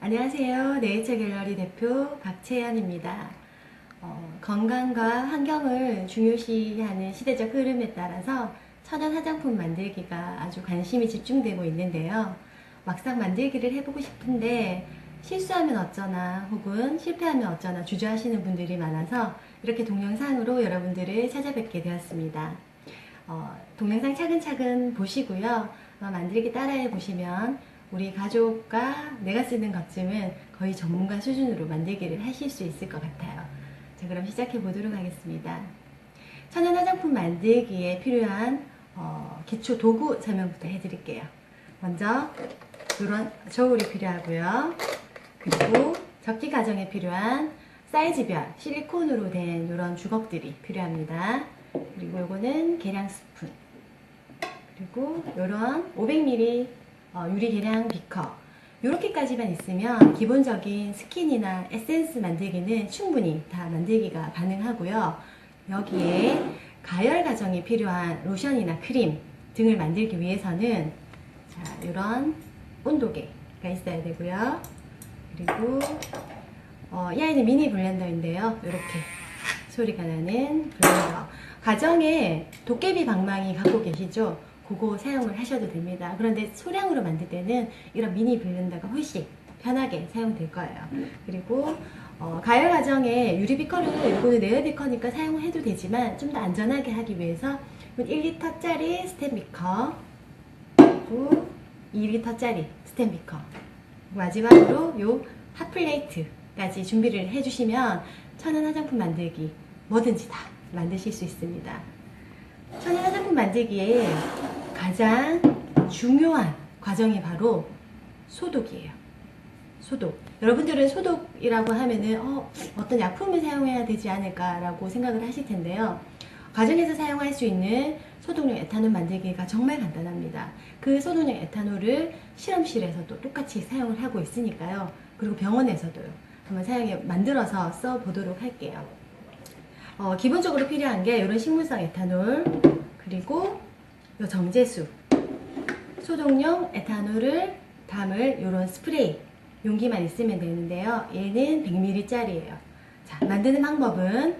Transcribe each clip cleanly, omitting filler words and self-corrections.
안녕하세요. 네이처 갤러리 대표 박채연입니다. 건강과 환경을 중요시하는 시대적 흐름에 따라서 천연 화장품 만들기가 아주 관심이 집중되고 있는데요. 막상 만들기를 해보고 싶은데 실수하면 어쩌나 혹은 실패하면 어쩌나 주저하시는 분들이 많아서 이렇게 동영상으로 여러분들을 찾아뵙게 되었습니다. 동영상 차근차근 보시고요. 만들기 따라해 보시면 우리 가족과 내가 쓰는 것쯤은 거의 전문가 수준으로 만들기를 하실 수 있을 것 같아요. 자, 그럼 시작해 보도록 하겠습니다. 천연 화장품 만들기에 필요한 기초 도구 설명부터 해드릴게요. 먼저 이런 저울이 필요하고요. 그리고 접기 과정에 필요한 사이즈별 실리콘으로 된 이런 주걱들이 필요합니다. 그리고 요거는 계량 스푼, 그리고 이런 500ml 유리 계량 비커, 이렇게까지만 있으면 기본적인 스킨이나 에센스 만들기는 충분히 다 만들기가 가능하고요. 여기에 가열 과정이 필요한 로션이나 크림 등을 만들기 위해서는 자, 이런 온도계가 있어야 되고요. 그리고 이 아이는 미니 블렌더인데요. 이렇게 소리가 나는 블렌더. 가정에 도깨비 방망이 갖고 계시죠? 그거 사용을 하셔도 됩니다. 그런데 소량으로 만들 때는 이런 미니 블렌더가 훨씬 편하게 사용될 거예요. 그리고 가열 과정에 유리 비커를, 이거는 네어 비커니까 사용해도 되지만 좀 더 안전하게 하기 위해서 1리터짜리 스텐 비커, 그리고 2리터짜리 스텐 비커, 마지막으로 요 핫플레이트까지 준비를 해주시면 천연 화장품 만들기 뭐든지 다 만드실 수 있습니다. 천연 화장품 만들기에 가장 중요한 과정이 바로 소독이에요. 소독. 여러분들은 소독이라고 하면은 어떤 약품을 사용해야 되지 않을까라고 생각을 하실 텐데요. 가정에서 사용할 수 있는 소독용 에탄올 만들기가 정말 간단합니다. 그 소독용 에탄올을 실험실에서도 똑같이 사용을 하고 있으니까요. 그리고 병원에서도요. 한번 만들어서 써보도록 할게요. 기본적으로 필요한 게 이런 식물성 에탄올, 그리고 요 정제수, 소독용 에탄올을 담을 이런 스프레이 용기만 있으면 되는데요. 얘는 100ml 짜리예요. 자, 만드는 방법은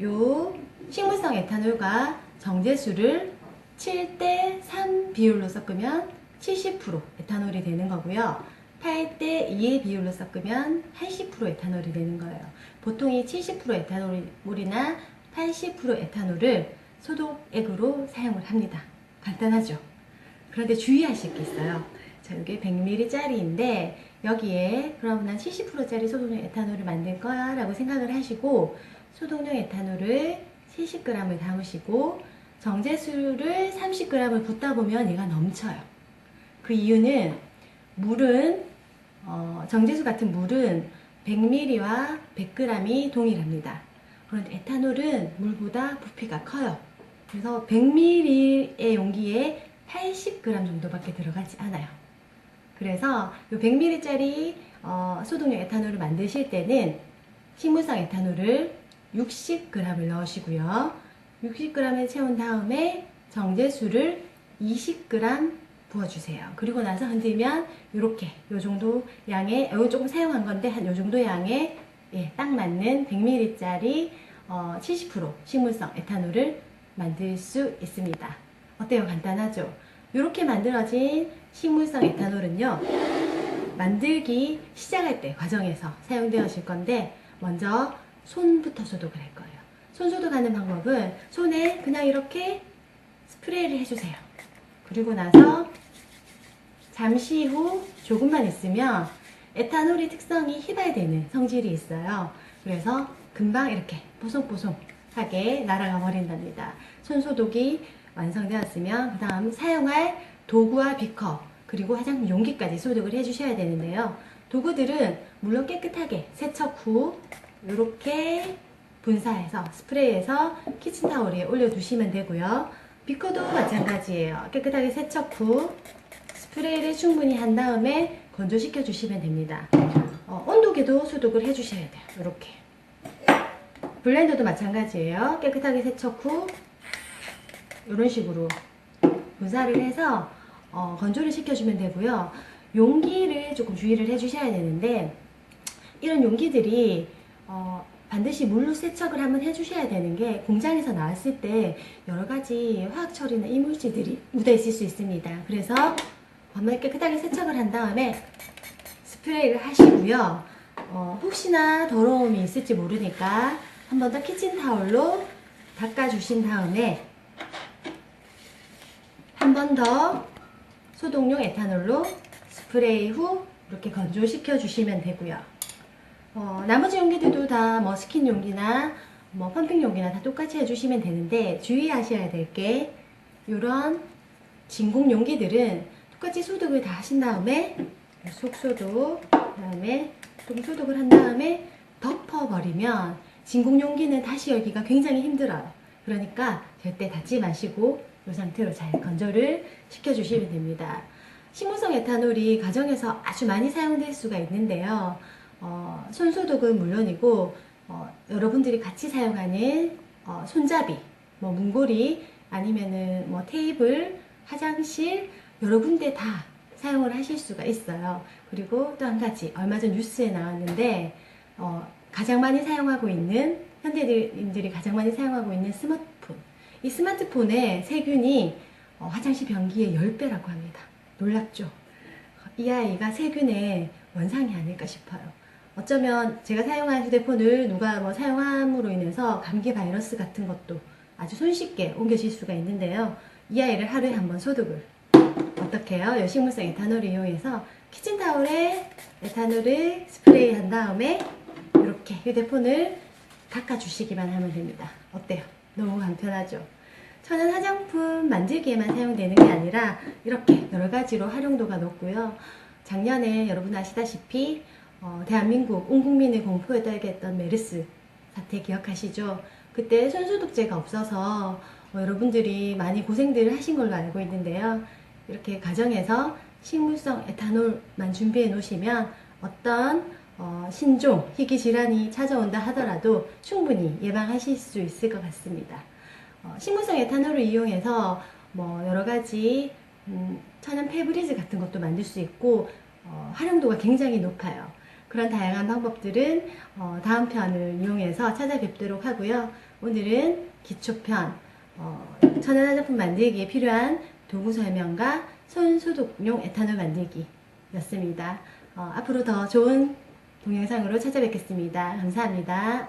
요 식물성 에탄올과 정제수를 7:3 비율로 섞으면 70% 에탄올이 되는 거고요. 8:2의 비율로 섞으면 80% 에탄올이 되는 거예요. 보통 이 70% 에탄올이나 80% 에탄올을 소독액으로 사용을 합니다. 간단하죠? 그런데 주의하실 게 있어요. 자, 이게 100ml 짜리인데 여기에 그럼 난 70%짜리 소독용 에탄올을 만들 거야 라고 생각을 하시고 소독용 에탄올을 70g을 담으시고 정제수를 30g을 붓다 보면 얘가 넘쳐요. 그 이유는 물은 정제수 같은 물은 100ml와 100g이 동일합니다. 그런데 에탄올은 물보다 부피가 커요. 그래서 100ml의 용기에 80g 정도밖에 들어가지 않아요. 그래서 이 100ml짜리 소독용 에탄올을 만드실 때는 식물성 에탄올을 60g을 넣으시고요. 60g을 채운 다음에 정제수를 20g 부어주세요. 그리고 나서 흔들면 이렇게 요 정도 양의, 여기 조금 사용한 건데 한 요 정도 양의 딱 맞는 100ml짜리 70% 식물성 에탄올을 만들 수 있습니다. 어때요? 간단하죠? 이렇게 만들어진 식물성 에탄올은요, 만들기 시작할 때 과정에서 사용되어질 건데 먼저 손부터 소독을 할 거예요. 손 소독하는 방법은 손에 그냥 이렇게 스프레이를 해주세요. 그리고 나서 잠시 후 조금만 있으면 에탄올의 특성이 휘발되는 성질이 있어요. 그래서 금방 이렇게 뽀송뽀송하게 날아가 버린답니다. 손 소독이 완성되었으면 그 다음 사용할 도구와 비커 그리고 화장품 용기까지 소독을 해주셔야 되는데요. 도구들은 물론 깨끗하게 세척 후 이렇게 분사해서 스프레이해서 키친타올 위에 올려두시면 되고요. 비커도 마찬가지예요. 깨끗하게 세척 후 스프레이를 충분히 한 다음에 건조시켜 주시면 됩니다. 온도계도 소독을 해주셔야 돼요. 이렇게. 블렌더도 마찬가지예요. 깨끗하게 세척 후 이런 식으로 분사를 해서 건조를 시켜주면 되고요. 용기를 조금 주의를 해주셔야 되는데, 이런 용기들이 반드시 물로 세척을 한번 해주셔야 되는 게, 공장에서 나왔을 때 여러 가지 화학 처리나 이물질들이 묻어 있을 수 있습니다. 그래서 한번 깨끗하게 세척을 한 다음에 스프레이를 하시고요. 혹시나 더러움이 있을지 모르니까 한 번 더 키친타올로 닦아주신 다음에 한 번 더 소독용 에탄올로 스프레이 후 이렇게 건조시켜 주시면 되고요. 나머지 용기들도 다 뭐 스킨 용기나 뭐 펌핑 용기나 다 똑같이 해주시면 되는데, 주의하셔야 될 게, 이런 진공 용기들은 똑같이 소독을 다 하신 다음에 속소독, 그다음에 좀 소독을 한 다음에 덮어버리면 진공 용기는 다시 열기가 굉장히 힘들어요. 그러니까 절대 닫지 마시고 이 상태로 잘 건조를 시켜주시면 됩니다. 식물성 에탄올이 가정에서 아주 많이 사용될 수가 있는데요. 손소독은 물론이고, 여러분들이 같이 사용하는 손잡이, 뭐 문고리, 아니면은 뭐 테이블, 화장실 여러 군데 다 사용을 하실 수가 있어요. 그리고 또 한 가지, 얼마 전 뉴스에 나왔는데 가장 많이 사용하고 있는, 현대인들이 가장 많이 사용하고 있는 스마트폰, 이 스마트폰의 세균이 화장실 변기의 10배라고 합니다. 놀랍죠? 이 아이가 세균의 원상이 아닐까 싶어요. 어쩌면 제가 사용한 휴대폰을 누가 뭐 사용함으로 인해서 감기 바이러스 같은 것도 아주 손쉽게 옮겨질 수가 있는데요. 이 아이를 하루에 한 번 소독을 어떻게 해요? 이 식물성 에탄올을 이용해서 키친타올에 에탄올을 스프레이 한 다음에 이렇게 휴대폰을 닦아주시기만 하면 됩니다. 어때요? 너무 간편하죠? 천연 화장품 만들기에만 사용되는 게 아니라 이렇게 여러 가지로 활용도가 높고요. 작년에 여러분 아시다시피 대한민국 온 국민의 공포에 떨게 했던 메르스 사태 기억하시죠? 그때 손소독제가 없어서 여러분들이 많이 고생들을 하신 걸로 알고 있는데요. 이렇게 가정에서 식물성 에탄올만 준비해 놓으시면 어떤 신종, 희귀 질환이 찾아온다 하더라도 충분히 예방하실 수 있을 것 같습니다. 식물성 에탄올을 이용해서 뭐 여러 가지 천연 페브리즈 같은 것도 만들 수 있고 활용도가 굉장히 높아요. 그런 다양한 방법들은 다음 편을 이용해서 찾아뵙도록 하고요. 오늘은 기초편, 천연 화장품 만들기에 필요한 도구 설명과 손소독용 에탄올 만들기 였습니다. 앞으로 더 좋은 동영상으로 찾아뵙겠습니다. 감사합니다.